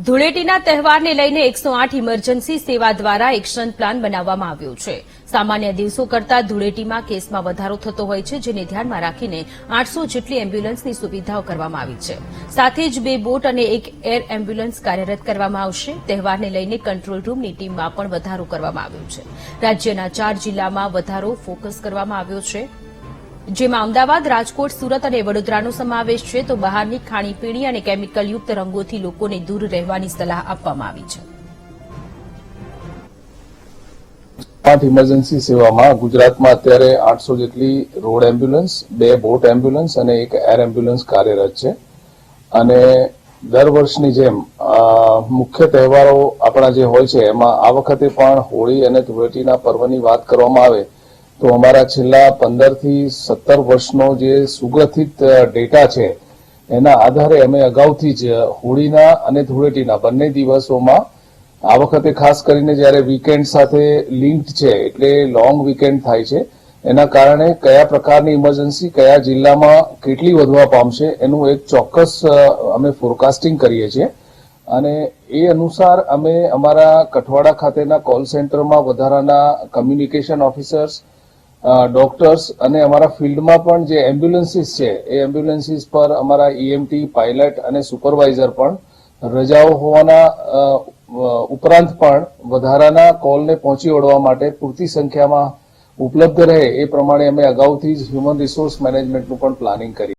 ધૂળેટીના તહેવારને લઈને 108 ઇમરજન્સી સેવા દ્વારા એક્શન પ્લાન બનાવવામાં આવ્યો છે. સામાન્ય દિવસો કરતાં ધૂળેટીમાં કેસમાં વધારો થતો હોય છે, જેને ધ્યાનમાં રાખીને 800 જેટલી એમ્બ્યુલન્સની સુવિધાઓ કરવામાં આવી છે. સાથે જ 2 બોટ અને 1 એર એમ્બ્યુલન્સ કાર્યરત કરવામાં આવશે. તહેવારને લઈને કંટ્રોલ રૂમની ટીમમાં પણ વધારો કરવામાં આવ્યો છે. રાજ્યના 4 જિલ્લામાં વધારો ફોકસ કરવામાં આવ્યો છે, જેમાં અમદાવાદ, રાજકોટ, સુરત અને વડોદરાનો સમાવેશ છે. તો બહારની ખાણીપીણી અને કેમિકલયુક્ત રંગોથી લોકોને દૂર રહેવાની સલાહ આપવામાં આવી છે. ઇમરજન્સી સેવામાં ગુજરાતમાં અત્યારે 800 જેટલી રોડ એમ્બ્યુલન્સ, 2 બોટ એમ્બ્યુલન્સ અને 1 એર એમ્બ્યુલન્સ કાર્યરત છે. અને દર વર્ષની જેમ મુખ્ય તહેવારો આપણા જે હોય છે એમાં આ વખતે પણ હોળી અને ધૂળેટીના પર્વની વાત કરવામાં આવે તો અમારા છેલ્લા 15 થી 17 વર્ષનો જે સુગ્રથિત ડેટા છે એના આધારે અમે અગાઉથી જ હોળીના અને ધૂળેટીના બંને દિવસોમાં આ વખતે ખાસ કરીને જ્યારે વીકેન્ડ સાથે લિંક્ડ છે એટલે લોંગ વીકેન્ડ થાય છે એના કારણે કયા પ્રકારની ઇમરજન્સી કયા જિલ્લામાં કેટલી વધવા પામશે એનું એક ચોક્કસ અમે ફોરકાસ્ટિંગ કરીએ છીએ. અને એ અનુસાર અમે અમારા કઠવાડા ખાતેના કોલ સેન્ટરમાં વધારાના કમ્યુનિકેશન ઓફિસર્સ, ડોક્ટર્સ અને અમારા ફિલ્ડમાં પણ જે એમ્બ્યુલન્સીસ છે એ એમ્બ્યુલન્સીસ પર અમારા ઈએમટી, પાયલટ અને સુપરવાઇઝર પણ રજાઓ હોવાના ઉપરાંત પણ વધારાના કોલને પહોંચી વળવા માટે પૂરતી સંખ્યામાં ઉપલબ્ધ રહે એ પ્રમાણે અમે અગાઉથી જ હ્યુમન રિસોર્સ મેનેજમેન્ટનું પણ પ્લાનિંગ કરી